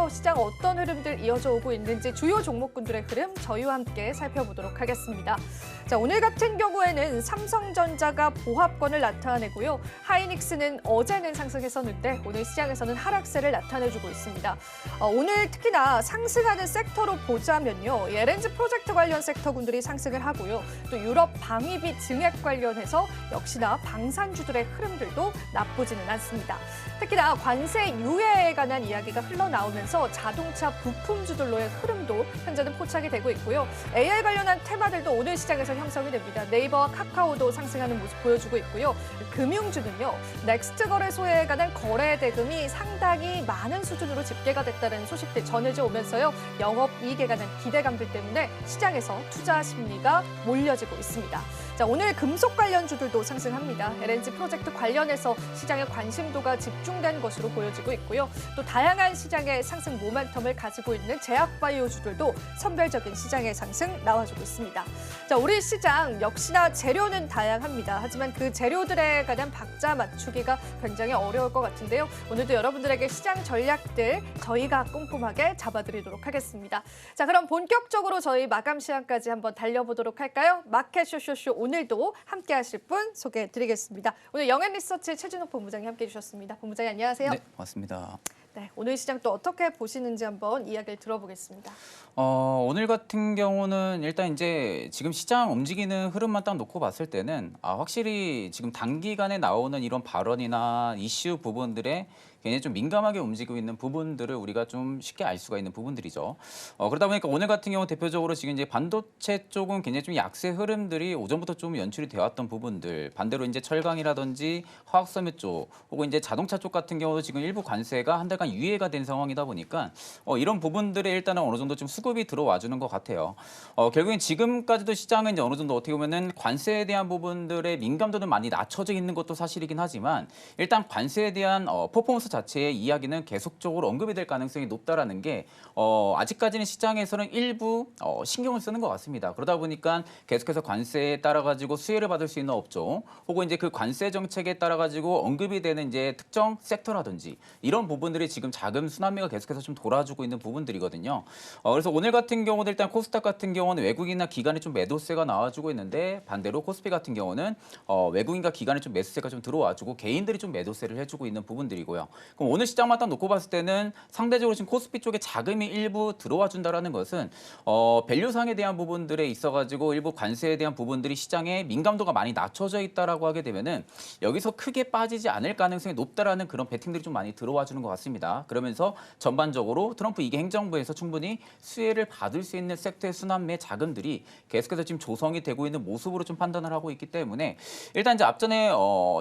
시장 어떤 흐름들 이어져 오고 있는지 주요 종목군들의 흐름 저희와 함께 살펴보도록 하겠습니다. 자, 오늘 같은 경우에는 삼성전자가 보합권을 나타내고요. 하이닉스는 어제는 상승했었는데 오늘 시장에서는 하락세를 나타내주고 있습니다. 오늘 특히나 상승하는 섹터로 보자면요. LNG 프로젝트 관련 섹터군들이 상승을 하고요. 또 유럽 방위비 증액 관련해서 역시나 방산주들의 흐름들도 나쁘지는 않습니다. 특히나 관세 유예에 관한 이야기가 흘러나오면서 자동차 부품주들로의 흐름도 현재는 포착이 되고 있고요. AI 관련한 테마들도 오늘 시장에서 형성이 됩니다. 네이버와 카카오도 상승하는 모습 보여주고 있고요. 금융주는요. 넥스트 거래소에 관한 거래 대금이 상당히 많은 수준으로 집계가 됐다는 소식들 전해져 오면서요. 영업이익에 관한 기대감들 때문에 시장에서 투자 심리가 몰려지고 있습니다. 자, 오늘 금속 관련주들도 상승합니다. LNG 프로젝트 관련해서 시장의 관심도가 집중된 것으로 보여지고 있고요. 또 다양한 시장의 상승 모멘텀을 가지고 있는 제약바이오주들도 선별적인 시장의 상승 나와주고 있습니다. 자, 우리 시장 역시나 재료는 다양합니다. 하지만 그 재료들에 관한 박자 맞추기가 굉장히 어려울 것 같은데요. 오늘도 여러분들에게 시장 전략들 저희가 꼼꼼하게 잡아드리도록 하겠습니다. 자, 그럼 본격적으로 저희 마감 시간까지 한번 달려보도록 할까요? 마켓 쇼쇼쇼 오늘도 함께 하실 분 소개해드리겠습니다. 오늘 영앤리서치 최진욱 본부장이 함께해 주셨습니다. 본부장님 안녕하세요. 네, 맞습니다. 네, 오늘 시장 또 어떻게 보시는지 한번 이야기를 들어보겠습니다. 오늘 같은 경우는 일단 이제 지금 시장 움직이는 흐름만 딱 놓고 봤을 때는 확실히 지금 단기간에 나오는 이런 발언이나 이슈 부분들에 굉장히 좀 민감하게 움직이고 있는 부분들을 우리가 좀 쉽게 알 수가 있는 부분들이죠. 그러다 보니까 오늘 같은 경우 대표적으로 지금 이제 반도체 쪽은 굉장히 좀 약세 흐름들이 오전부터 좀 연출이 되었던 부분들, 반대로 이제 철강이라든지 화학섬유 쪽, 혹은 이제 자동차 쪽 같은 경우도 지금 일부 관세가 한 달간 유예가 된 상황이다 보니까 이런 부분들에 일단은 어느 정도 좀 수급이 들어와 주는 것 같아요. 결국엔 지금까지도 시장은 이제 어느 정도 어떻게 보면은 관세에 대한 부분들의 민감도는 많이 낮춰져 있는 것도 사실이긴 하지만 일단 관세에 대한 퍼포먼스 자체의 이야기는 계속적으로 언급이 될 가능성이 높다라는 게 아직까지는 시장에서는 일부 신경을 쓰는 것 같습니다. 그러다 보니까 계속해서 관세에 따라 가지고 수혜를 받을 수 있는 업종, 혹은 이제 그 관세 정책에 따라 가지고 언급이 되는 이제 특정 섹터라든지 이런 부분들이 지금 자금 순환매가 계속해서 좀 돌아주고 있는 부분들이거든요. 그래서 오늘 같은 경우는 일단 코스닥 같은 경우는 외국인이나 기관이 좀 매도세가 나와주고 있는데 반대로 코스피 같은 경우는 외국인과 기관이 좀 매수세가 좀 들어와주고 개인들이 좀 매도세를 해주고 있는 부분들이고요. 그럼 오늘 시장만 딱 놓고 봤을 때는 상대적으로 지금 코스피 쪽에 자금이 일부 들어와 준다라는 것은 밸류상에 대한 부분들에 있어가지고 일부 관세에 대한 부분들이 시장에 민감도가 많이 낮춰져 있다라고 하게 되면은 여기서 크게 빠지지 않을 가능성이 높다라는 그런 베팅들이 좀 많이 들어와 주는 것 같습니다. 그러면서 전반적으로 트럼프 2기 행정부에서 충분히 수혜를 받을 수 있는 섹터의 순환매 자금들이 계속해서 지금 조성이 되고 있는 모습으로 좀 판단을 하고 있기 때문에 일단 이제 앞전에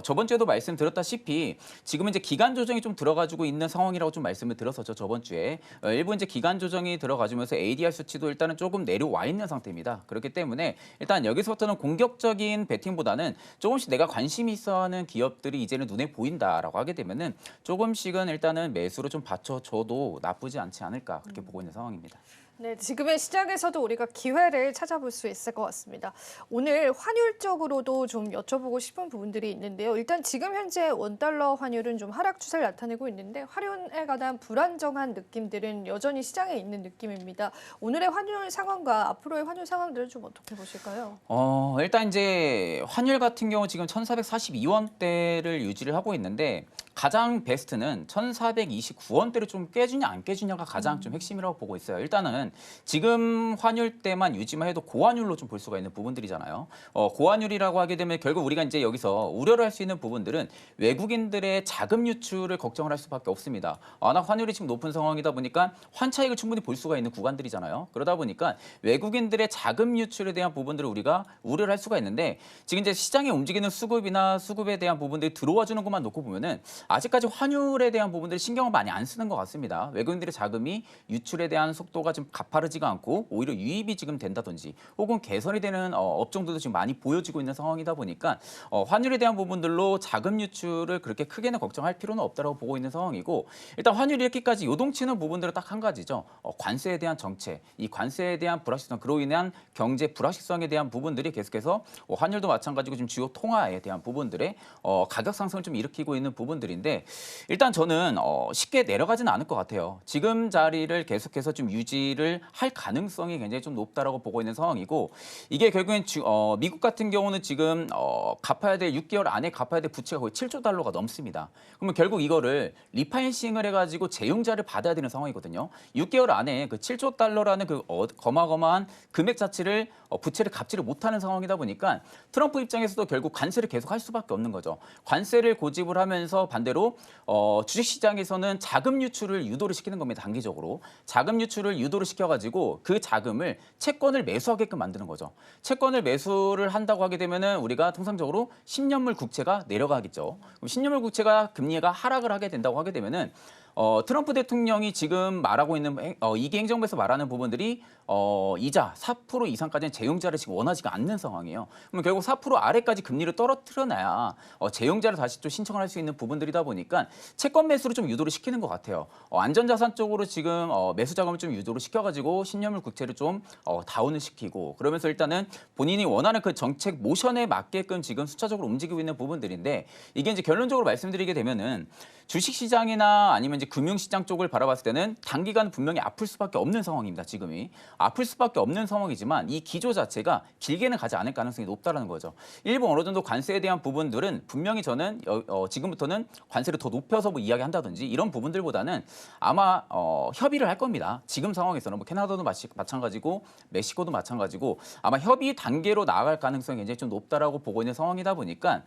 저번 주에도 말씀드렸다시피 지금은 이제 기간 조정이 좀 들어가지고 있는 상황이라고 좀 말씀을 드렸었죠. 저번 주에 일부 이제 기간 조정이 들어가주면서 ADR 수치도 일단은 조금 내려와 있는 상태입니다. 그렇기 때문에 일단 여기서부터는 공격적인 베팅보다는 조금씩 내가 관심이 있어하는 기업들이 이제는 눈에 보인다라고 하게 되면은 조금씩은 일단은 매수로 좀 받쳐줘도 나쁘지 않지 않을까 그렇게 보고 있는 상황입니다. 네, 지금의 시장에서도 우리가 기회를 찾아볼 수 있을 것 같습니다. 오늘 환율 쪽으로도 좀 여쭤보고 싶은 부분들이 있는데요. 일단 지금 현재 원달러 환율은 좀 하락 추세를 나타내고 있는데 환율에 관한 불안정한 느낌들은 여전히 시장에 있는 느낌입니다. 오늘의 환율 상황과 앞으로의 환율 상황들을 좀 어떻게 보실까요? 일단 이제 환율 같은 경우 지금 1,442원대를 유지를 하고 있는데 가장 베스트는 1,429원대를 좀 깨주냐 안 깨주냐가 가장 좀 핵심이라고 보고 있어요. 일단은 지금 환율대만 유지만 해도 고환율로 좀 볼 수가 있는 부분들이잖아요. 고환율이라고 하게 되면 결국 우리가 이제 여기서 우려를 할 수 있는 부분들은 외국인들의 자금 유출을 걱정을 할 수밖에 없습니다. 워낙 환율이 지금 높은 상황이다 보니까 환차익을 충분히 볼 수가 있는 구간들이잖아요. 그러다 보니까 외국인들의 자금 유출에 대한 부분들을 우리가 우려를 할 수가 있는데 지금 이제 시장에 움직이는 수급이나 수급에 대한 부분들이 들어와 주는 것만 놓고 보면은 아직까지 환율에 대한 부분들이 신경을 많이 안 쓰는 것 같습니다. 외국인들의 자금이 유출에 대한 속도가 좀 가파르지가 않고 오히려 유입이 지금 된다든지 혹은 개선이 되는 업종들도 지금 많이 보여지고 있는 상황이다 보니까 환율에 대한 부분들로 자금 유출을 그렇게 크게는 걱정할 필요는 없다고 보고 있는 상황이고 일단 환율이 이렇게까지 요동치는 부분들은 딱 한 가지죠. 관세에 대한 정책, 이 관세에 대한 불확실성, 그로 인한 경제 불확실성에 대한 부분들이 계속해서 환율도 마찬가지고 지금 주요 통화에 대한 부분들의 가격 상승을 좀 일으키고 있는 부분들인데 부분인데 일단 저는 쉽게 내려가지는 않을 것 같아요. 지금 자리를 계속해서 좀 유지를 할 가능성이 굉장히 좀 높다라고 보고 있는 상황이고 이게 결국엔 미국 같은 경우는 지금 갚아야 될 6개월 안에 갚아야 될 부채가 거의 7조 달러가 넘습니다. 그러면 결국 이거를 리파이싱을 해가지고 재융자를 받아야 되는 상황이거든요. 6개월 안에 그 7조 달러라는 그 거마거마한 금액 자체를 부채를 갚지를 못하는 상황이다 보니까 트럼프 입장에서도 결국 관세를 계속 할 수밖에 없는 거죠. 관세를 고집을 하면서 반대로 주식시장에서는 자금 유출을 유도를 시키는 겁니다. 단기적으로. 자금 유출을 유도를 시켜가지고 그 자금을 채권을 매수하게끔 만드는 거죠. 채권을 매수를 한다고 하게 되면은 우리가 통상적으로 10년물 국채가 내려가겠죠. 그럼 10년물 국채가 금리가 하락을 하게 된다고 하게 되면은 트럼프 대통령이 지금 말하고 있는 이기 행정부에서 말하는 부분들이 이자 4% 이상까지는 재용자를 지금 원하지가 않는 상황이에요. 그럼 결국 4% 아래까지 금리를 떨어뜨려놔야 재용자를 다시 또 신청을 할 수 있는 부분들이다 보니까 채권 매수를 좀 유도를 시키는 것 같아요. 안전자산 쪽으로 지금 매수 자금을 좀 유도를 시켜가지고 10년물 국채를 좀 다운을 시키고 그러면서 일단은 본인이 원하는 그 정책 모션에 맞게끔 지금 수차적으로 움직이고 있는 부분들인데 이게 이제 결론적으로 말씀드리게 되면은 주식시장이나 아니면 이제 금융시장 쪽을 바라봤을 때는 단기간 분명히 아플 수밖에 없는 상황입니다. 지금이. 아플 수밖에 없는 상황이지만 이 기조 자체가 길게는 가지 않을 가능성이 높다는 거죠. 일부 어느 정도 관세에 대한 부분들은 분명히 저는 지금부터는 관세를 더 높여서 뭐 이야기한다든지 이런 부분들보다는 아마 협의를 할 겁니다. 지금 상황에서는 뭐 캐나다도 마찬가지고 멕시코도 마찬가지고 아마 협의 단계로 나아갈 가능성이 굉장히 좀 높다라고 보고 있는 상황이다 보니까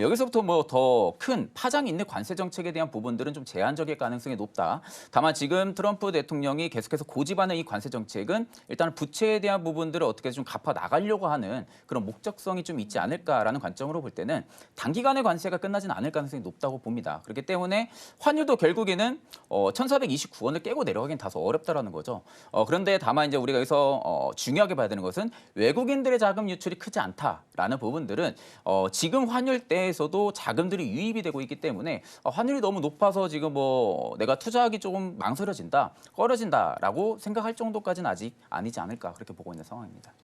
여기서부터 뭐 더 큰 파장이 있는 관세 정책에 대한 부분들은 좀 제한적일 가능성이 높다. 다만 지금 트럼프 대통령이 계속해서 고집하는 이 관세 정책은 일단 부채에 대한 부분들을 어떻게 좀 갚아 나가려고 하는 그런 목적성이 좀 있지 않을까라는 관점으로 볼 때는 단기간의 관세가 끝나지는 않을 가능성이 높다고 봅니다. 그렇기 때문에 환율도 결국에는 1,429원을 깨고 내려가긴 다소 어렵다라는 거죠. 그런데 다만 이제 우리가 여기서 중요하게 봐야 되는 것은 외국인들의 자금 유출이 크지 않다라는 부분들은 지금 환율대에서도 자금들이 유입이 되고 있기 때문에 환율이 너무 높아서 지금 뭐 내가 투자하기 조금 망설여진다, 꺼려진다라고 생각할 정도까지는 아직 아니지 않을까 그렇게 보고 있는 상황입니다.